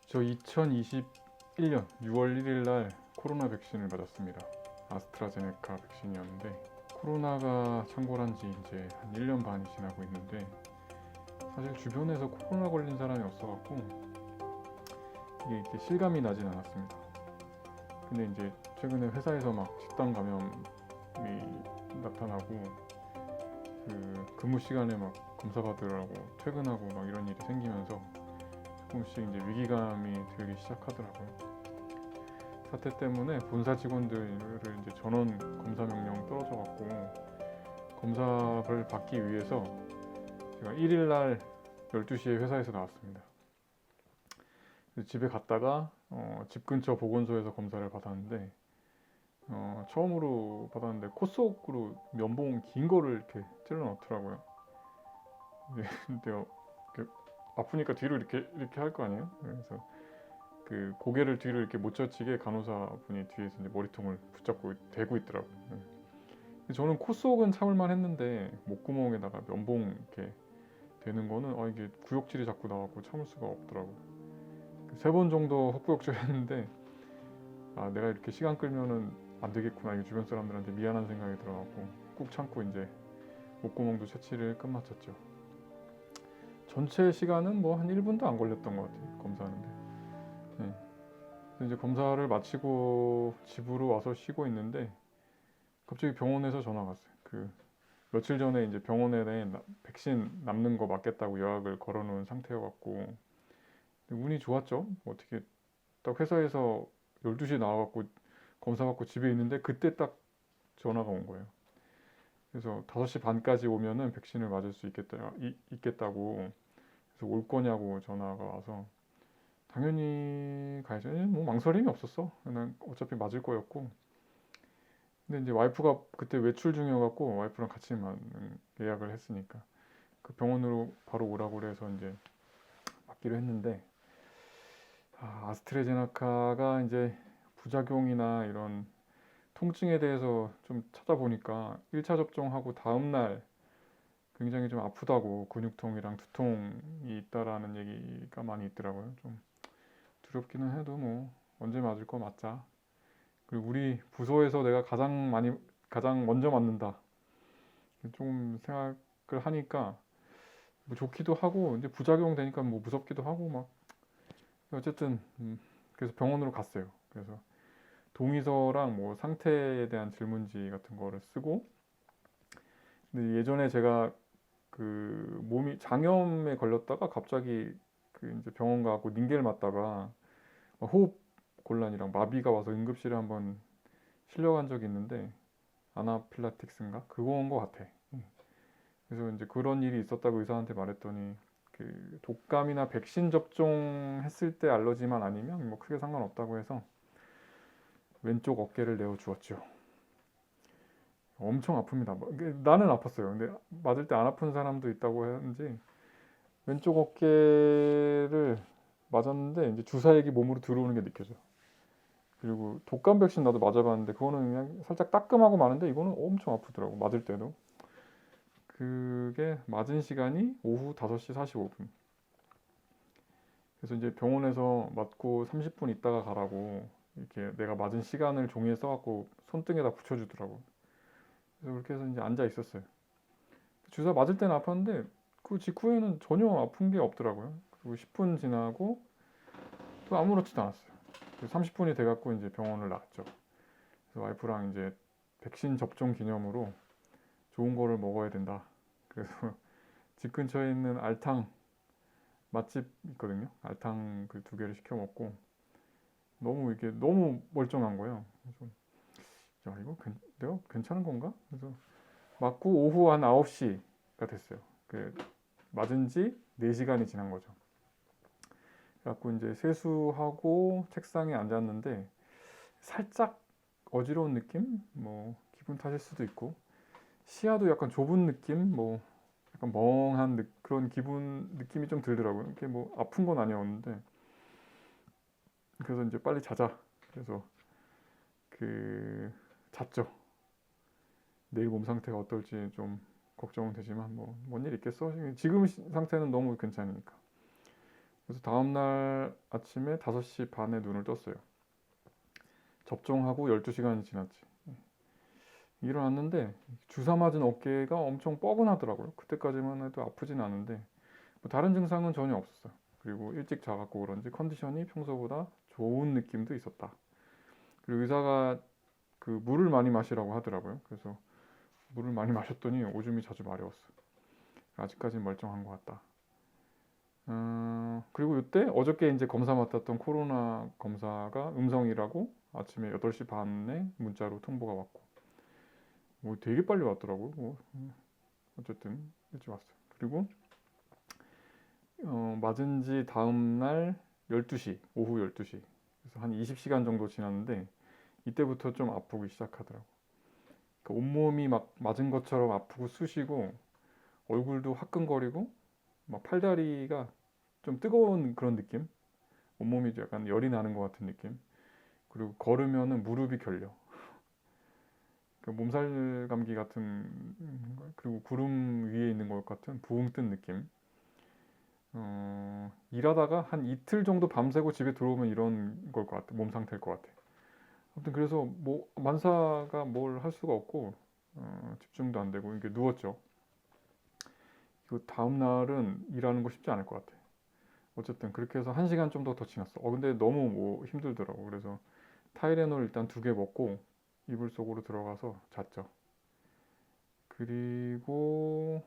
저 2021년 6월 1일 날 코로나 백신을 맞았습니다. 아스트라제네카 백신이었는데 코로나가 창궐한 지 이제 한 1년 반이 지나고 있는데 사실 주변에서 코로나 걸린 사람이 없어갖고 이게 이렇게 실감이 나진 않았습니다. 근데 이제 최근에 회사에서 막 집단 감염이 나타나고 그 근무 시간에 막 검사 받으라고 퇴근하고 막 이런 일이 생기면서 조금씩 이제 위기감이 들기 시작하더라고요. 사태 때문에 본사 직원들을 이제 전원 검사 명령 떨어져갖고 검사를 받기 위해서 제가 1일 날 12시에 회사에서 나왔습니다. 집에 갔다가 집 근처 보건소에서 검사를 받았는데 처음으로 받았는데 코 속으로 면봉 긴 거를 이렇게 찔러 넣더라고요. 근데 아프니까 뒤로 이렇게 할 거 아니에요? 그래서 그 고개를 뒤로 이렇게 못 젖히게 간호사분이 뒤에서 이제 머리통을 붙잡고 대고 있더라고요. 저는 코 속은 참을만 했는데 목구멍에다가 면봉 이렇게 되는 거는 이게 구역질이 자꾸 나와서 참을 수가 없더라고요. 3번 정도 헛구역질 했는데 내가 이렇게 시간 끌면은 안 되겠구나. 이게 주변 사람들한테 미안한 생각이 들어갖고 꾹 참고 이제 목구멍도 채취를 끝마쳤죠. 전체 시간은 뭐 한 1분도 안 걸렸던 것 같아요. 검사하는데. 네. 이제 검사를 마치고 집으로 와서 쉬고 있는데 갑자기 병원에서 전화가 왔어요. 며칠 전에 이제 병원에 백신 남는 거 맞겠다고 예약을 걸어놓은 상태여갖고 운이 좋았죠. 어떻게 딱 회사에서 12시에 나와갖고 검사 받고 집에 있는데 그때 딱 전화가 온 거예요. 그래서 5시 반까지 오면은 백신을 맞을 수 있겠다고 그래서 올 거냐고 전화가 와서 당연히 가야죠. 뭐 망설임이 없었어. 그냥 어차피 맞을 거였고. 근데 이제 와이프가 그때 외출 중이어갖고 와이프랑 같이 예약을 했으니까 그 병원으로 바로 오라고 그래서 이제 맞기로 했는데 아스트라제네카가 이제 부작용이나 이런 통증에 대해서 좀 찾아보니까 1차 접종하고 다음날 굉장히 좀 아프다고 근육통이랑 두통이 있다라는 얘기가 많이 있더라고요. 좀 두렵기는 해도 뭐 언제 맞을 거 맞자. 그리고 우리 부서에서 내가 가장 먼저 맞는다. 좀 생각을 하니까 뭐 좋기도 하고 이제 부작용 되니까 뭐 무섭기도 하고 막 어쨌든 그래서 병원으로 갔어요. 그래서 동의서랑 뭐 상태에 대한 질문지 같은 거를 쓰고 근데 예전에 제가 그 몸이 장염에 걸렸다가 갑자기 그 이제 병원 가고 닌겔 맞다가 호흡 곤란이랑 마비가 와서 응급실에 한번 실려간 적이 있는데 아나필락틱스인가 그거 온 것 같아. 그래서 이제 그런 일이 있었다고 의사한테 말했더니 그 독감이나 백신 접종했을 때 알러지만 아니면 뭐 크게 상관없다고 해서 왼쪽 어깨를 내어 주었죠. 엄청 아픕니다. 나는 아팠어요. 근데 맞을 때 안 아픈 사람도 있다고 하는지 왼쪽 어깨를 맞았는데 이제 주사액이 몸으로 들어오는 게 느껴져. 그리고 독감 백신 나도 맞아봤는데 그거는 그냥 살짝 따끔하고 마는데 이거는 엄청 아프더라고. 맞을 때도. 그게 맞은 시간이 오후 5시 45분. 그래서 이제 병원에서 맞고 30분 있다가 가라고 이렇게 내가 맞은 시간을 종이에 써갖고 손등에다 붙여주더라고. 그래서 그렇게 해서 이제 앉아 있었어요. 주사 맞을 때는 아팠는데 그 직후에는 전혀 아픈 게 없더라고요. 그리고 10분 지나고 또 아무렇지도 않았어요. 30분이 돼갖고 이제 병원을 나갔죠. 그래서 와이프랑 이제 백신 접종 기념으로 좋은 거를 먹어야 된다. 그래서 집 근처에 있는 알탕 맛집 있거든요. 알탕 그 2개를 시켜 먹고 이게 너무 멀쩡한 거예요. 그래서 이거 내가 괜찮은 건가? 그래서 맞고 오후 한 9시가 됐어요. 맞은 지 4시간이 지난 거죠. 그래갖고 이제 세수하고 책상에 앉았는데 살짝 어지러운 느낌? 뭐 기분 탓일 수도 있고 시야도 약간 좁은 느낌? 뭐 약간 멍한 그런 느낌이 좀 들더라고요. 이게 뭐 아픈 건 아니었는데 그래서 이제 빨리 자자. 그래서 잤죠. 내일 몸 상태가 어떨지 좀 걱정은 되지만 뭐 뭔 일 있겠어? 지금 상태는 너무 괜찮으니까. 그래서 다음날 아침에 5시 반에 눈을 떴어요. 접종하고 12시간이 지났지. 일어났는데 주사 맞은 어깨가 엄청 뻐근하더라고요. 그때까지만 해도 아프진 않은데 뭐 다른 증상은 전혀 없었어요. 그리고 일찍 자갖고 그런지 컨디션이 평소보다 좋은 느낌도 있었다. 그리고 의사가 그 물을 많이 마시라고 하더라고요. 그래서 물을 많이 마셨더니 오줌이 자주 마려웠어. 아직까지는 멀쩡한 것 같다. 그리고 이때 어저께 이제 검사 맡았던 코로나 검사가 음성이라고 아침에 8시 반에 문자로 통보가 왔고, 뭐 되게 빨리 왔더라고요. 뭐, 어쨌든 일찍 왔어요. 그리고 맞은 지 다음 날 12시, 오후 12시. 그래서 한 20시간 정도 지났는데 이때부터 좀 아프기 시작하더라고. 그러니까 온몸이 막 맞은 것처럼 아프고 쑤시고 얼굴도 화끈거리고 막 팔다리가 좀 뜨거운 그런 느낌? 온몸이 약간 열이 나는 것 같은 느낌? 그리고 걸으면은 무릎이 결려. 그 몸살 감기 같은 그리고 구름 위에 있는 것 같은 부흥 뜬 느낌. 일하다가 한 이틀 정도 밤새고 집에 들어오면 이런 걸 것 같아. 몸 상태일 것 같아. 아무튼 그래서 뭐 만사가 뭘 할 수가 없고 집중도 안 되고 이게 누웠죠. 그 다음 날은 일하는 거 쉽지 않을 것 같아. 어쨌든 그렇게 해서 1시간 좀 더 지났어. 근데 너무 뭐 힘들더라고. 그래서 타이레놀 일단 2개 먹고 이불 속으로 들어가서 잤죠. 그리고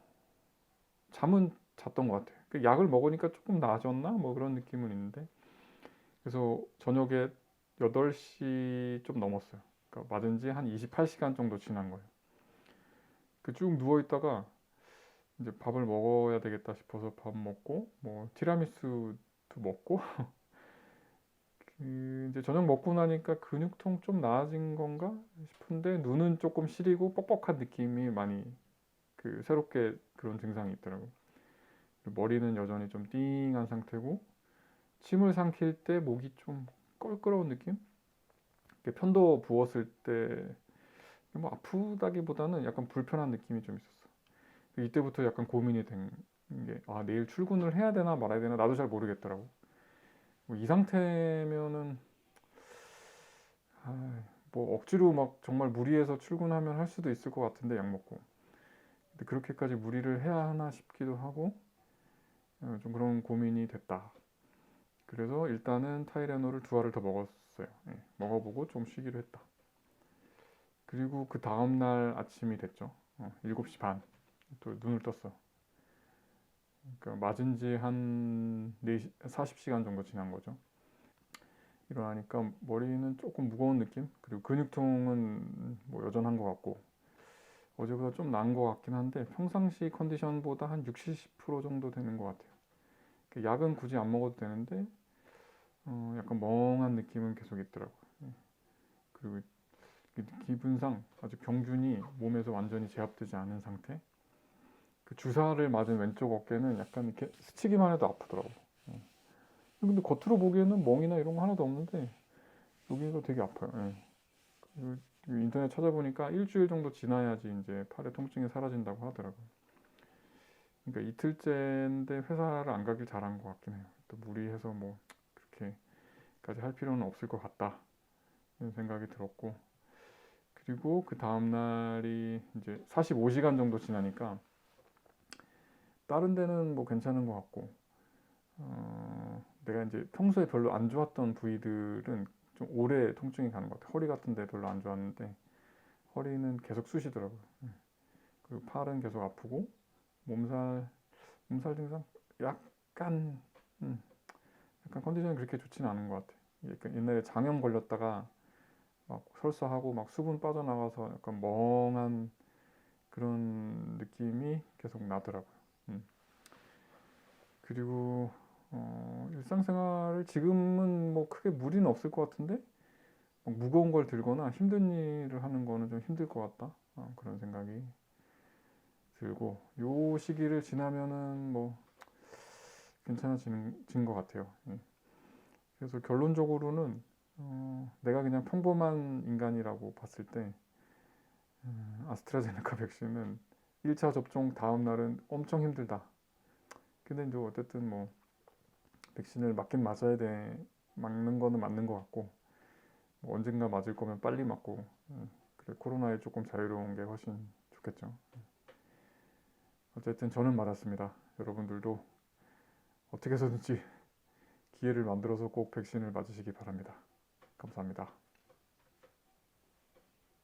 잠은 잤던 것 같아. 그 약을 먹으니까 조금 나아졌나? 뭐 그런 느낌은 있는데. 그래서 저녁에 8시 좀 넘었어요. 그러니까 맞은 지 한 28시간 정도 지난 거예요. 그 쭉 누워 있다가 이제 밥을 먹어야 되겠다 싶어서 밥 먹고 뭐 티라미수도 먹고 이제 저녁 먹고 나니까 근육통 좀 나아진 건가 싶은데 눈은 조금 시리고 뻑뻑한 느낌이 많이 그 새롭게 그런 증상이 있더라고요. 머리는 여전히 좀 띵한 상태고 침을 삼킬 때 목이 좀 껄끄러운 느낌? 편도 부었을 때 뭐 아프다기보다는 약간 불편한 느낌이 좀 있었어. 이때부터 약간 고민이 된 게, 내일 출근을 해야 되나 말아야 되나 나도 잘 모르겠더라고. 뭐이 상태면은 뭐 억지로 막 정말 무리해서 출근하면 할 수도 있을 것 같은데 약 먹고. 근데 그렇게까지 무리를 해야 하나 싶기도 하고 좀 그런 고민이 됐다. 그래서 일단은 타이레놀을 2알을 더 먹었어요. 예, 먹어보고 좀 쉬기로 했다. 그리고 그 다음날 아침이 됐죠. 7시 반. 또 눈을 떴어. 그러니까 맞은 지 한 40시간 정도 지난 거죠. 일어나니까 머리는 조금 무거운 느낌? 그리고 근육통은 뭐 여전한 것 같고 어제보다 좀 나은 것 같긴 한데 평상시 컨디션보다 한 60, 70% 정도 되는 것 같아요. 약은 굳이 안 먹어도 되는데 약간 멍한 느낌은 계속 있더라고요. 그리고 기분상 아직 병균이 몸에서 완전히 제압되지 않은 상태. 그 주사를 맞은 왼쪽 어깨는 약간 이렇게 스치기만 해도 아프더라고. 근데 겉으로 보기에는 멍이나 이런 거 하나도 없는데 여기가 되게 아파요. 예. 그리고 인터넷 찾아보니까 일주일 정도 지나야지 이제 팔의 통증이 사라진다고 하더라고요. 그러니까 이틀째인데 회사를 안 가길 잘한 것 같긴 해요. 또 무리해서 뭐 그렇게까지 할 필요는 없을 것 같다 이런 생각이 들었고 그리고 그 다음 날이 이제 45시간 정도 지나니까 다른 데는 뭐 괜찮은 것 같고 내가 이제 평소에 별로 안 좋았던 부위들은 좀 오래 통증이 가는 것 같아요. 허리 같은 데 별로 안 좋았는데 허리는 계속 쑤시더라고요. 그리고 팔은 계속 아프고 몸살 증상 약간 약간 컨디션이 그렇게 좋지는 않은 것 같아요. 약간 옛날에 장염 걸렸다가 막 설사하고 막 수분 빠져나가서 약간 멍한 그런 느낌이 계속 나더라고요. 그리고 일상생활을 지금은 뭐 크게 무리는 없을 것 같은데 막 무거운 걸 들거나 힘든 일을 하는 거는 좀 힘들 것 같다. 그런 생각이 들고 요 시기를 지나면은 뭐 괜찮아지는 것 같아요. 예. 그래서 결론적으로는 내가 그냥 평범한 인간이라고 봤을 때 아스트라제네카 백신은 1차 접종 다음 날은 엄청 힘들다. 근데 이제 어쨌든 뭐 백신을 맞긴 맞는 거는 맞는 것 같고 뭐 언젠가 맞을 거면 빨리 맞고 그래 코로나에 조금 자유로운 게 훨씬 좋겠죠. 어쨌든 저는 맞았습니다. 여러분들도 어떻게 해서든지 기회를 만들어서 꼭 백신을 맞으시기 바랍니다. 감사합니다.